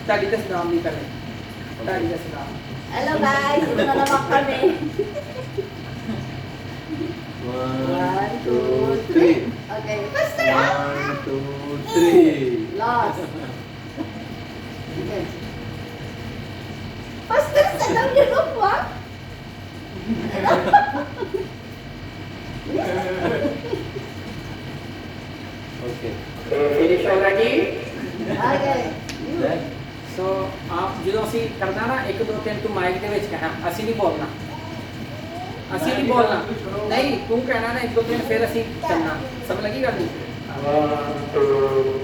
Tadi kita sedang ambil kali. Tadi kita sedang. Hello guys, nalamak kami. 1, 2, 3. Okay, faster ah. 1, 2, 3. Lost. Okay. Faster sa daw niyo lupa. Okay. Finish already. Okay. Then So आप जो सी करना ना 1 2 3 तू mic दे विच कहना ਅਸੀਂ नहीं बोलना ਅਸੀਂ नहीं बोलना नहीं तू कहना ना 1 2 3 फिर ਅਸੀਂ चलना समझ लगी गल 1, 2,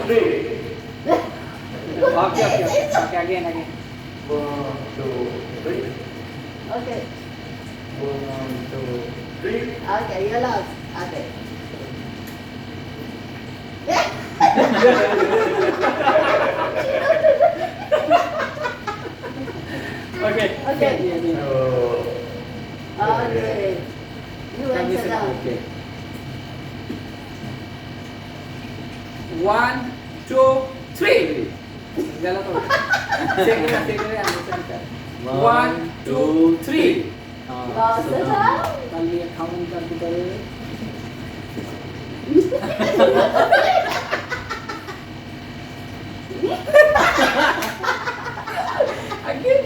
3. Okay okay again 1, 2, 3. Okay. 1, 2, 3. Okay, you lost. Okay. Okay Okay. Oh. Okay. You answer down. okay. 1 2 3 गलत हो गया सेकंड 1 2 3 Lost the sound. कल ये काउंट कर दो अगेन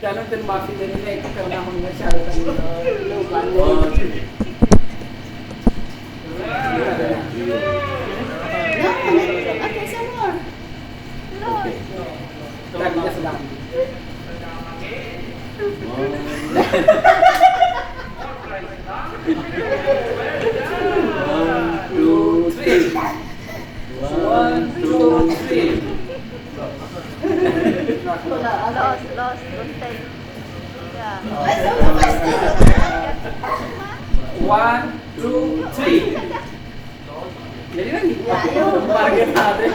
चलो तेन माफी देने में एक करना होगा चारों का No, okay, some more. Okay. Tadi kita sedang. One, two, Three. One, two, three. Lost, mistake. Yeah. One, two, three. Jadi lagi. Ya, yuk. Target ada.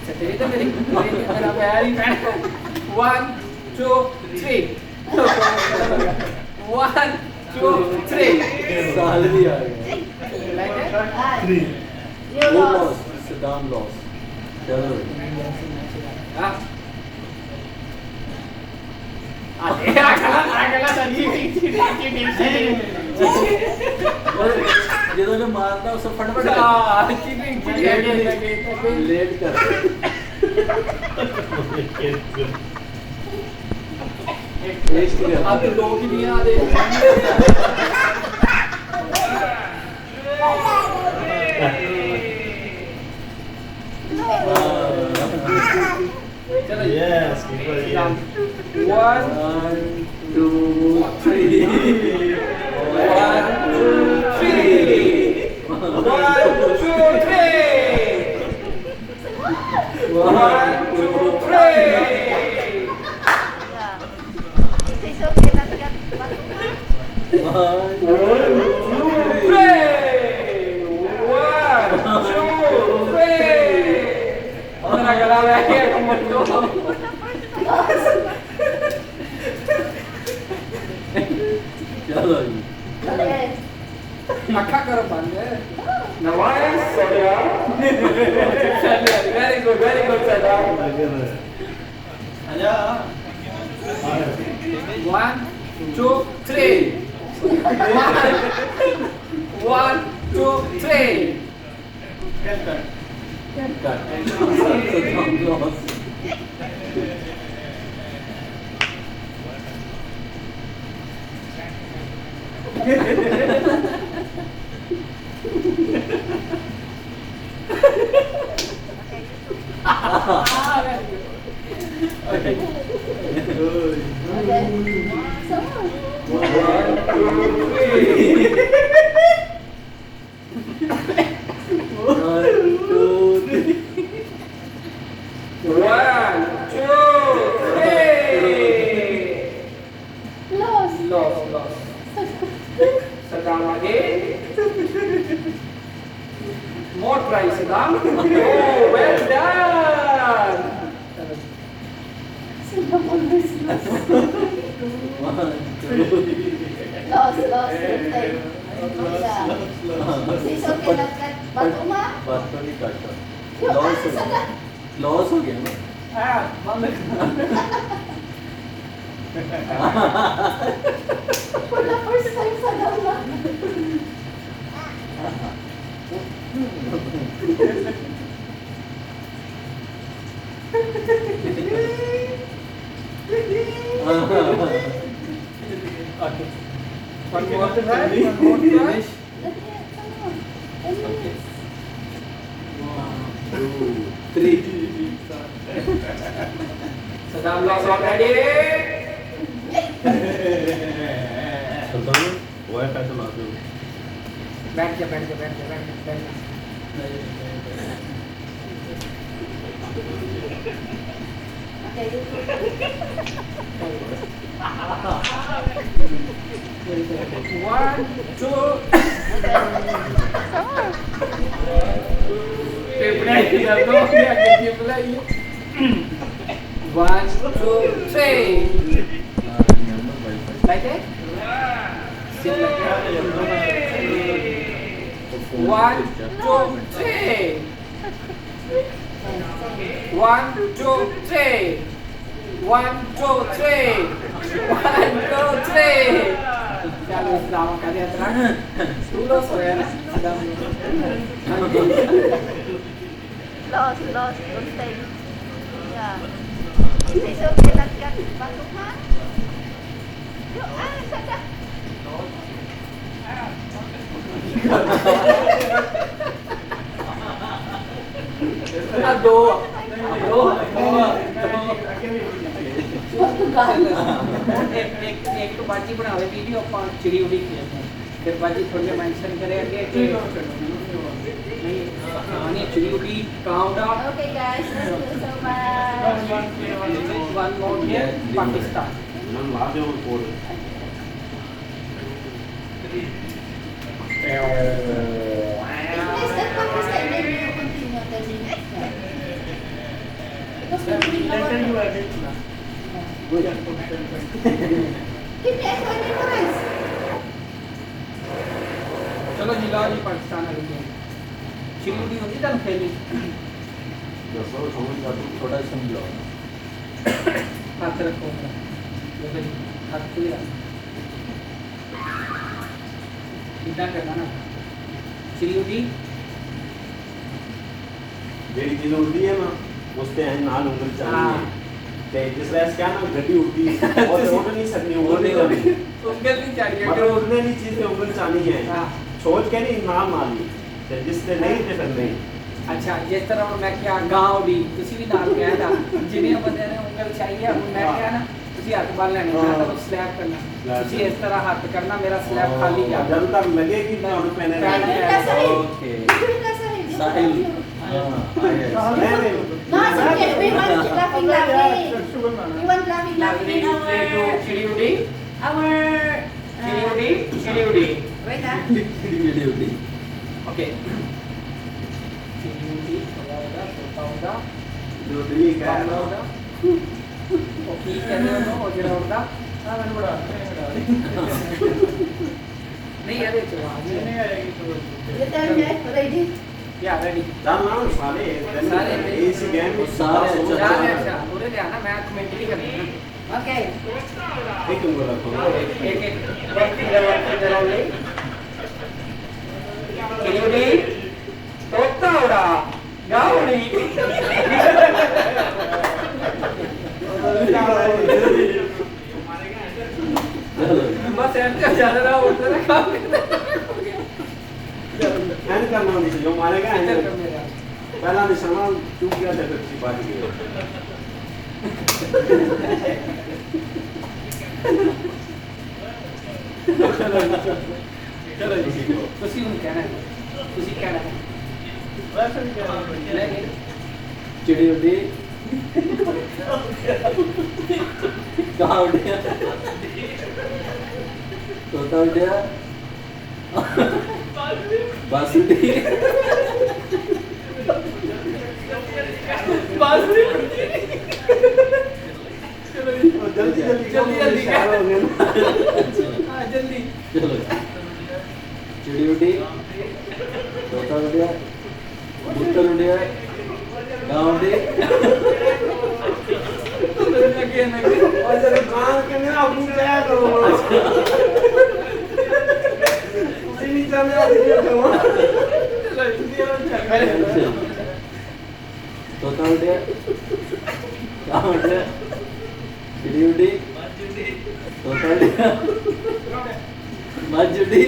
Cerita dari cara bayari kan. 1 2 3. 1 2 3. साल भी आ गया Like that. You वो lost. Loss Saddam loss चलो Ah. Agak tadi. ਜਦੋਂ ਨੇ ਮਾਰਦਾ ਉਸ ਫਟਫਟ Ah, cheating. Late कर एक अब तो लोग ही नहीं आ रहे चलो Yes, people, yes. 1 2 3 1 2 3 1 2 3 1 2 3 Yeah. It's okay, nagkat. चलो जी Okay. Akak karo bangga. Namanya saya. Very good, Sada. Ada. 1 2 3 1 2 3 cut Saddam loss Ah, Okay. Okay. Some more. 1, 2, 3. 1, 2, 3. Lost. Lost. Saddam again. More try, Saddam. Oh, well done. Some always lost. 1, 2. Lost. Okay. Yeah. It's okay, not that. Bato ma. बात तो नहीं काटता Yo, loss ano हो sa गया loss हो गया ना Ah, mama. For the first time sa dama. Okay. One more try. Finish. Come on. 10 minutes. 1, 2, 3. Saddam lost already. बैठ जा Okay, you One, two. One, two, three. Like that? Sit like that. One, two, three. One, two, three. One, two, three. One, two, three. Kalau selama kalian terang, lulus ya, sedang Lost, don't stay. Yeah. It's okay, not cut. Batuk ha? Yuk, saja. aduh, एक तो बाजी बनावे video ਆਪਾਂ ਚਿੜੀ ਉਡੀ ਫਿਰ ਬਾਜੀ ਥੋੜੀ ਜਿਹਾ ਮੈਂਸ਼ਨ ਕਰੇ ਅੱਗੇ ਕਿ ਨਹੀਂ ਆਣੀ ਚਿੜੀ ਉਡੀ count out Okay guys, thank you so much. one more here Pakistan Please, that Pakistan, then you continue 10 minutes. Because we're doing our... Give me a 20 minutes. चलो जी लाओ जी पाकिस्तान वाली गेम चिड़ी उडी होती था खेली थोड़ा समझाओ हाथ रखो देखो जी हाथ खुला इतना करना ना चिड़ी उडी ਜਿਹੜੀ ਚੀਜ਼ ਉੱਡਦੀ ਹੈ ਨਾ ਉਸ ਤੇ ਐਂ ਨਾਲ ਉਂਗਲ ਚੱਲਦੀ ਹੈ ਤੇ ਜਿਸ ਤਰ੍ਹਾਂ ਇਸ ਕਿਹਾ ਨਾ ਗੱਡੀ ਉੱਡਦੀ ਉਹ ਤੇ ਉੱਡ ਨਹੀਂ ਸਕਦੀ ਉਂਗਲ ਨਹੀਂ ਚੱਲਦੀ ਉਂਗਲ नहीं चाहिए ਮਤਲਬ ਉੱਡਣੇ ਦੀ ਚੀਜ਼ ਤੇ ਉਂਗਲ ਚਾਹਨੀ ਹੈ हाँ ਸੋਚ ਕੇ ਨਹੀਂ ਨਾਲ ਮਾਰੀ ਤੇ ਜਿਸ ਤੇ ਨਹੀਂ ਤੇ ਫਿਰ ਨਹੀਂ अच्छा जिस तरह मैं क्या गांव भी ਤੁਸੀਂ ਵੀ ਨਾਲ ਗਿਆ ਤਾਂ ਜਿਵੇਂ ਬੰਦੇ ਨੇ ਉਂਗਲ ਚਾਹੀਏ ਹੁਣ ਮੈਂ ਕਿਹਾ ਨਾ ਤੁਸੀਂ ਹੱਥ ਬੰਨ ਲੈਣੇ ਮੈਂ ਤਾਂ ਬਸ ਸਲੈਪ ਕਰਨਾ ਤੁਸੀਂ ਇਸ ਤਰ੍ਹਾਂ ਹੱਥ ਕਰਨਾ ਮੇਰਾ ਸਲੈਪ ਖਾਲੀ ਜਾ ਜਦ ਤੱਕ ਲੱਗੇਗੀ ਤਾਂ ਉਹਨੂੰ ਪੈਨੇ पैर Give में me a Sahil. Okay Give me a Sahil. साहिल हाँ No, it's okay. We want laughing. We want laughing in चिड़ी उडी our... चिड़ी उडी Wait, ah. ओके चिड़ी उडी होगा ਜੋ ਠੀਕ ਹੈ होगा ओके कहते हो हो जरा होगा नहीं यार ये आवाज नहीं You tell me, ready? या रेडी ਤਾਂ ਨਾ ਸਾਰੇ ਸਾਰੇ ਇਸ ਗੇਮ ਵਿੱਚ ਸਾਰੇ ਸਾਰੇ जा रहे अच्छा पूरे ध्यान ना मैं कमेंट्री करनी है Okay. ਇੱਕ ਉਂਗਲ ਰੱਖੋ एक एक वर्क इधर ओनली चिड़ी तोता उड़ा गाउडी बस ऐसे चल रहा उधर काम ਐਂ ਕਰਨਾ ਨਹੀਂ ਸੀ ਜੋ ਮਾਰੇਗਾ ਐਂ इधर कर मेरा ਪਹਿਲਾ ਨਿਸ਼ਾਨਾ ਚੁੱਕ ਗਿਆ ਤੇ ਫਿਰ ਤੁਸੀਂ ਭੱਜ ਗਏ ਚਲੋ ਜੀ ਤੁਸੀਂ ਹੁਣ ਕਹਿਣਾ ਹੈ। ਤੁਸੀਂ ਕਹਿਣਾ ਹੈ। वैसे भी क्या है ਨਹੀਂ चिड़ी उड़ी कहाँ उड़िया तोता उड़िया बस उड़ी बस जल्दी जल्दी जल्दी शहर हो गए ना। हाँ जल्दी चलो चिड़ी उड़ी तोता उड़िया कबूतर उड़िया गाँव उड़ी again again और जरा गांव के ना अपनी जाया करो उसी नीचे में आ गया तो तोता उड़िया गाँव उड़िया चिड़ी उड़ी तोता उड़िया मज उड़ी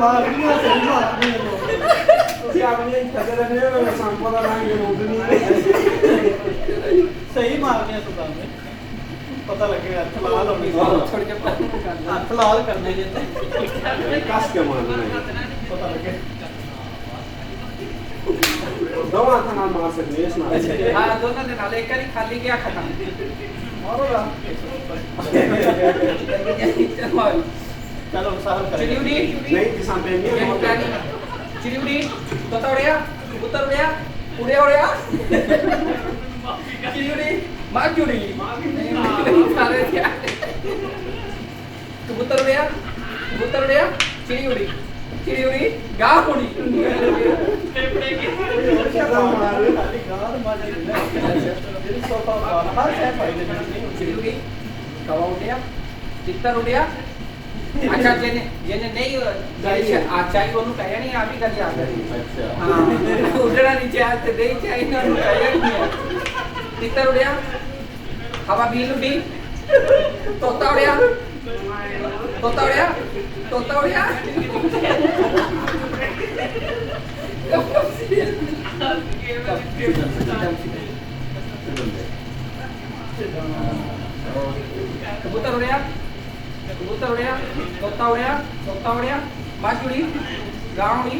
मारनिया सही मारनिया उसी आपने खतर रखने में संपदा रंग रोकनी सही मारने तो काम है पता लगेगा लाल होने से छोड़ के पता कर हाथ लाल करने देते कस के मारना है पता लगे दो हाथ ना मार सकते हैं इसमें हाँ दोनों दिन नाले एक ही खाली गया खत्म मारोगा चलो साहब चिड़ी करेंगे उड़ी नहीं किसान पे नहीं ये है प्लानिंग चिड़ी उड़ी तोता उड़िया कबूतर उड़िया उड़िया उड़िया चिड़ी उड़ी माँ उड़ी सारे क्या कबूतर उड़िया चिड़ी उड़ी गाँव उड़ी खाली गाल मार देना दिल सोफा हर शय फायदे नहीं चिड़ी उड़ी कवा उड़िया तितर उड़िया अच्छा जेने नहीं चाहिए ਉਹਨੂੰ ਕਹਿਆ ਨਹੀਂ ਆ ਵੀ ਕਦੀ ਆ ਕਰੀ अच्छा ਹਾਂ ਉੱਡਣਾ ਨਹੀਂ ਚਾਹਤੇ ਨਹੀਂ ਚਾਹੀਦਾ ਉਹਨੂੰ ਕਹਿਆ ਨਹੀਂ ਤਿੱਤਰ ਉੜਿਆ ਹਵਾ ਬੀਲ ਉੱਡੀ ਤੋਤਾ ਉੜਿਆ कबूतर उड़िया तोता उड़िया मज उड़ी गाँव उड़ी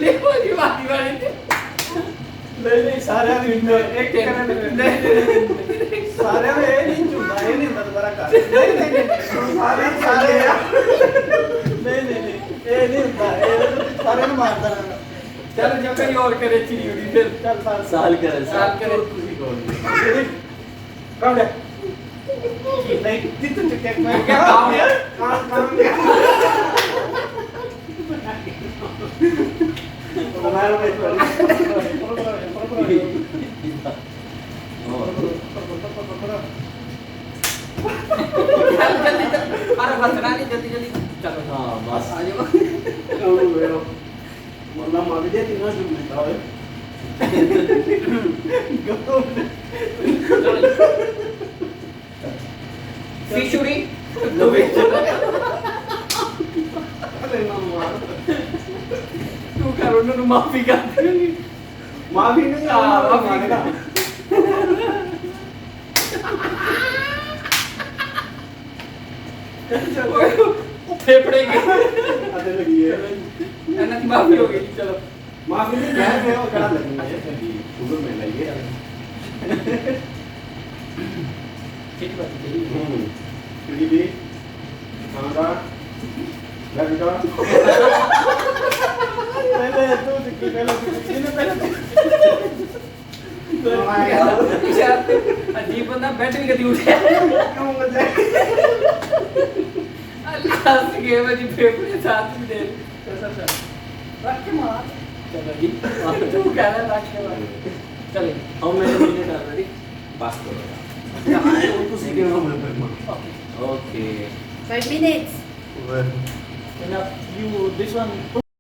लेको जी बाती वाली नहीं सारे विंडो एक नहीं सारे में ये नहीं चुनना ये नहीं अंदर बड़ा कर नहीं सारे नहीं ये नहीं होता ये सारे में मारता रहना चल जो कहीं और करे चिड़ी उड़ी फिर चल साल करे साल करे कौन है नहीं कितने चक्के में क्या गाँव है काम हमारा भाई जल्दी अरे बसना नहीं जल्दी चलो हाँ बस आ जाओ मतलब मार दिया तीनों से मिलता है फिश उड़ी तू कर उन्होंने माफी कर दी माफी नहीं माफी मारेगा फेफड़े के आते लगी है अनंत माफी हो गई चलो माफी नहीं कह रहे हो क्या लगनी है शुगर में लगी है ठीक बात है चिड़ी भी खाना लगेगा पहले तू चक्की पहले अजीब बंदा बैठ भी कभी उठे क्यों मुझे अल्लाह से गए बजी फेफड़े साथ में दे रख के मार चलो जी तू कह रहा रख के मार चले और मैंने मिनट ऑलरेडी बस करो तो सीखे ना मैं okay 5 minutes. enough you this one